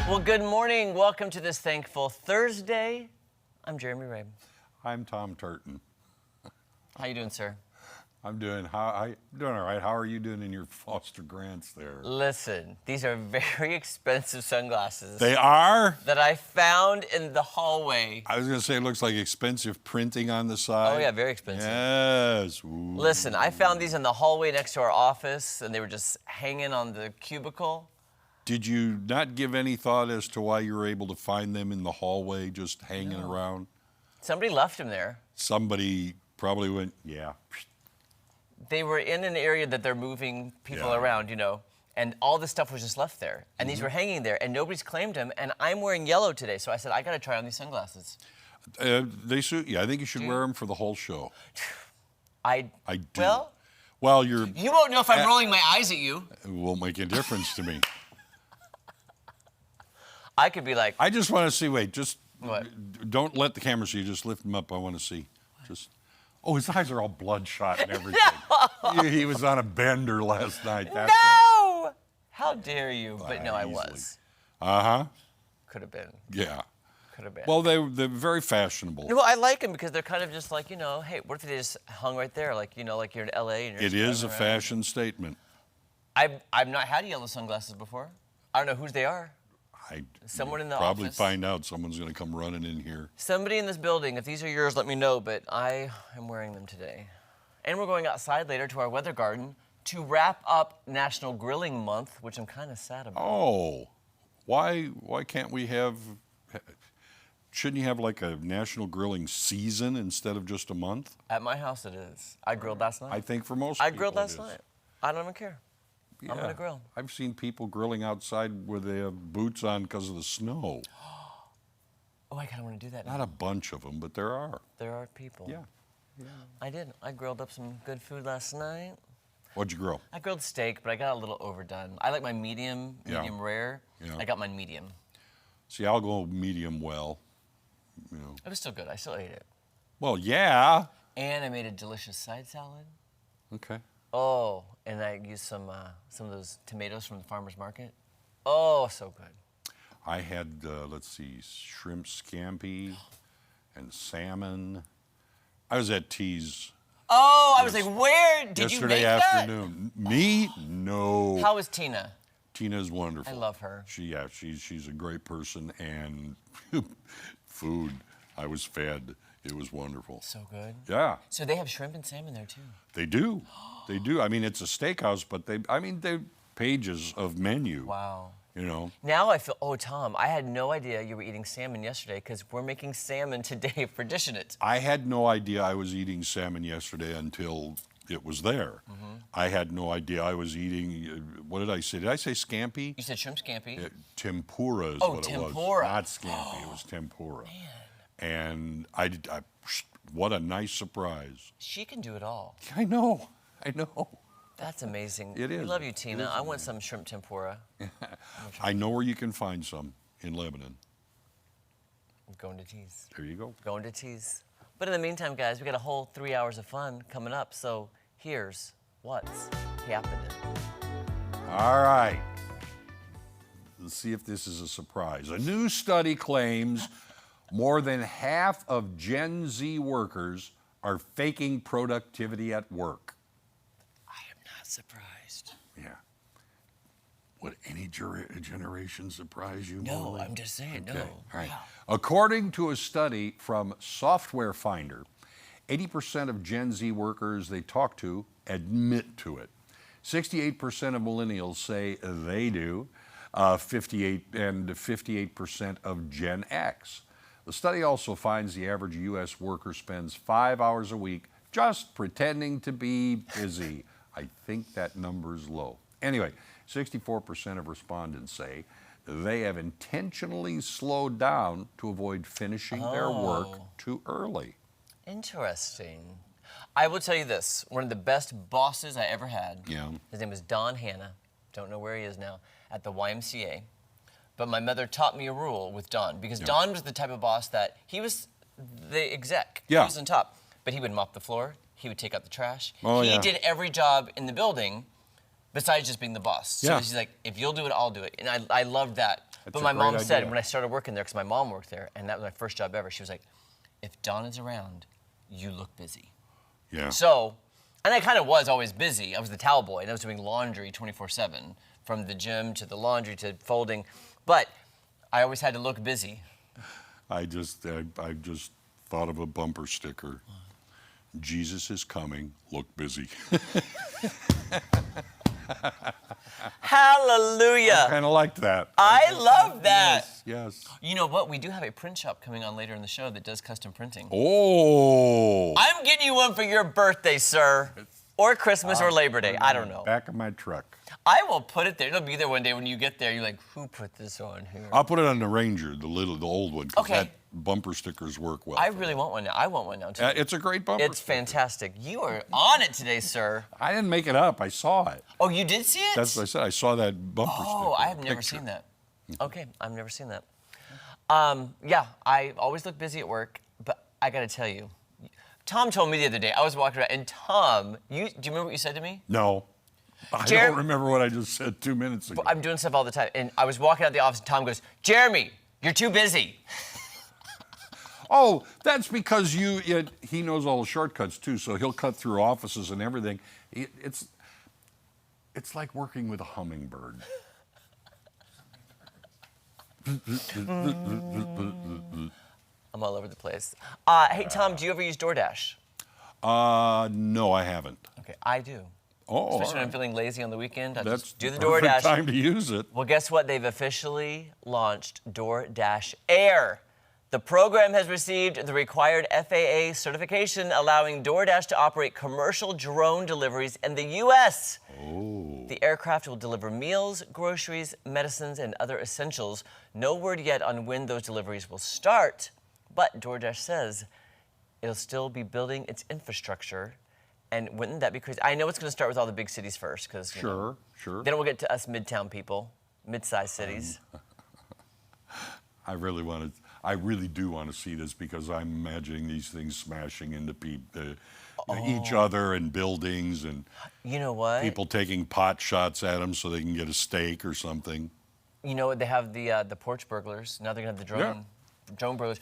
Well, good morning. Welcome to this thankful Thursday. I'm Jeremy Rabe. I'm Tom Turton. How you doing, sir? I'm doing all right. How are you doing in your foster grants there? Listen, these are very expensive sunglasses They are? that I found in the hallway. I was going to say it looks like expensive printing on the side. Oh, yeah, very expensive. Yes. Ooh. Listen, I found these in the hallway next to our office, and they were just hanging on the cubicle. Did you not give any thought as to why you were able to find them in the hallway just hanging around? Somebody left them there. Somebody probably went, yeah. They were in an area that they're moving people Yeah. around, you know, and all this stuff was just left there. And these were hanging there, and nobody's claimed them, and I'm wearing yellow today, so I said, I gotta try on these sunglasses. They suit you. I think you should wear them for the whole show. I do. Well, you won't know if I'm rolling my eyes at you. It won't make a difference to me. I could be like, I just want to see, just What? Don't let the camera see you, just lift them up. I want to see. Oh, his eyes are all bloodshot and everything. He was on a bender last night. That's no! How dare you? But no, I Easily. was. Uh-huh. Could have been. Yeah. Could have been. Well, they're very fashionable. No, I like them because they're kind of just like, you know, hey, what if they just hung right there? Like, you know, like you're in LA and you're It just is a driving around. fashion statement. I've not had yellow sunglasses before. I don't know whose they are. Someone in the probably office. find out. Someone's going to come running in here. Somebody in this building, if these are yours, let me know, but I am wearing them today. And we're going outside later to our weather garden to wrap up National Grilling Month, which I'm kind of sad about. Oh, why can't we have? Shouldn't you have like a national grilling season instead of just a month? At my house it is. I grilled last night. I think for most I people grilled it last is. night. I don't even care. I'm gonna grill. I've seen people grilling outside where they have boots on because of the snow. Oh, I kind of want to do that now. Not a bunch of them, but there are. There are people. Yeah. I did. I grilled up some good food last night. What'd you grill? I grilled steak, but I got a little overdone. I like my medium rare. Yeah. I got mine medium. See, I'll go medium well. You know. It was still good. I still ate it. Well, yeah. And I made a delicious side salad. Okay. Oh, and I used some of those tomatoes from the farmer's market. Oh, so good. I had, let's see, shrimp scampi and salmon. I was at T's Oh, I was like, where did you make yesterday afternoon. Me? No. that? How is Tina? Tina's wonderful. I love her. She's a great person, and food, I was fed. It was wonderful. So good. Yeah, So they have shrimp and salmon there too. they do. They do. I mean, it's a steakhouse, but they're pages of menu. Wow. You know. Now I feel, oh, Tom, I had no idea you were eating salmon yesterday because we're making salmon today for dishing it. I had no idea I was eating salmon yesterday until it was there. I had no idea I was eating, what did I say? Did I say scampi? You said shrimp scampi. Tempura is Oh, what tempura. it was. Not scampi, it was tempura. And what a nice surprise. She can do it all. I know. That's amazing. It We is. love you, It Tina. is I want some shrimp tempura. I know where you can find some in Lebanon. I'm going to Tees. There you go. Going to Tees. But in the meantime, guys, we got a whole 3 hours of fun coming up. So here's what's happening. All right. Let's see if this is a surprise. A new study claims more than half of Gen Z workers are faking productivity at work. I am not surprised. Yeah. Would any generation surprise you? No, Molly? I'm just saying, Okay. no. All right. Wow. According to a study from Software Finder, 80% of Gen Z workers they talk to admit to it. 68% of millennials say they do. 58% of Gen X. The study also finds the average U.S. worker spends 5 hours a week just pretending to be busy. I think that number's low. Anyway, 64% of respondents say they have intentionally slowed down to avoid finishing their work too early. Interesting. I will tell you this. One of the best bosses I ever had, Yeah. his name was Don Hanna. Don't know where he is now, at the YMCA. But my mother taught me a rule with Don, because Don was the type of boss that he was the exec. Yeah. He was on top. But he would mop the floor. He would take out the trash. Oh, he yeah. did every job in the building besides just being the boss. So Yeah. he's like, if you'll do it, I'll do it. And I loved that. But a my mom great said idea. when I started working there, because my mom worked there, and that was my first job ever, she was like, if Dawn is around, you look busy. Yeah. So, and I kind of was always busy. I was the towel boy, and I was doing laundry 24/7, from the gym to the laundry to folding. But I always had to look busy. I just thought of a bumper sticker. Jesus is coming. Look busy. Hallelujah. Kind of liked that. I love that. Yes. You know what? We do have a print shop coming on later in the show that does custom printing. Oh. I'm getting you one for your birthday, sir. Or Christmas or Labor Day. I don't know. Back of my truck. I will put it there. It'll be there one day when you get there. You're like, who put this on here? I'll put it on the Ranger, the old one, because Okay. that bumper stickers work well. I for really me. want one now. I want one now, too. It's a great bumper It's sticker. fantastic. You are on it today, sir. I didn't make it up. I saw it. Oh, you did see it? That's what I said. I saw that bumper sticker. Oh, I have never picture. seen that. Okay, I've never seen that. Yeah, I always look busy at work, but I got to tell you, Tom told me the other day, I was walking around, and Tom, do you remember what you said to me? No. I Jer- don't remember what I just said 2 minutes ago. I'm doing stuff all the time, and I was walking out the office, and Tom goes, Jeremy, you're too busy. Oh, that's because he knows all the shortcuts too, so he'll cut through offices and everything. It's like working with a hummingbird. I'm all over the place. Hey, Tom, do you ever use DoorDash? No, I haven't. Okay, I do. Oh, Especially all when I'm right. feeling lazy on the weekend, I That's just do the perfect DoorDash. time to use it. Well, guess what? They've officially launched DoorDash Air. The program has received the required FAA certification, allowing DoorDash to operate commercial drone deliveries in the U.S. Oh. The aircraft will deliver meals, groceries, medicines, and other essentials. No word yet on when those deliveries will start, but DoorDash says it'll still be building its infrastructure. And wouldn't that be crazy? I know it's going to start with all the big cities first, because Sure. then we'll get to us midtown people, mid-sized cities. I really do want to see this because I'm imagining these things smashing into each other and buildings and You know what? people taking pot shots at them so they can get a steak or something. You know what? They have the porch burglars. Now they're gonna have the drone burglars.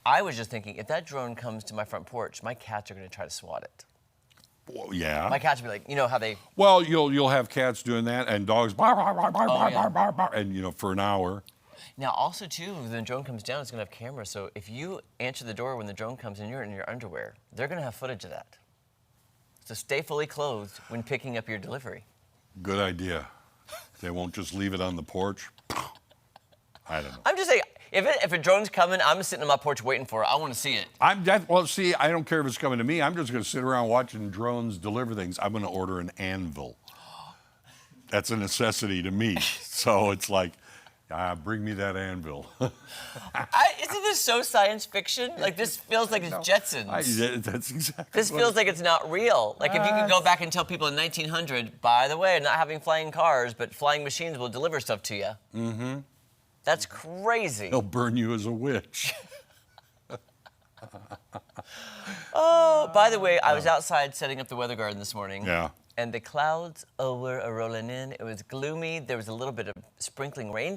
I was just thinking, if that drone comes to my front porch, my cats are gonna try to swat it. Well, yeah. My cats will be like, you know how they. Well, you'll have cats doing that and dogs bark, bark, bark, bark, bark, yeah. bark, bark, bark, and for an hour. Now also too, when the drone comes down, it's gonna have cameras. So if you answer the door when the drone comes and you're in your underwear, they're gonna have footage of that. So stay fully clothed when picking up your delivery. Good idea. They won't just leave it on the porch. I don't know. I'm just saying, if a drone's coming, I'm sitting on my porch waiting for it. I want to see it. Well, see, I don't care if it's coming to me. I'm just going to sit around watching drones deliver things. I'm going to order an anvil. That's a necessity to me. So it's like, bring me that anvil. Isn't this so science fiction? Like, this feels like it's Jetsons. That's exactly. This feels like it's not real. Like, if you could go back and tell people in 1900, by the way, not having flying cars, but flying machines will deliver stuff to you. Mm-hmm. That's crazy. They'll burn you as a witch. Oh, by the way, I was outside setting up the weather garden this morning. Yeah. And the clouds were rolling in. It was gloomy. There was a little bit of sprinkling rain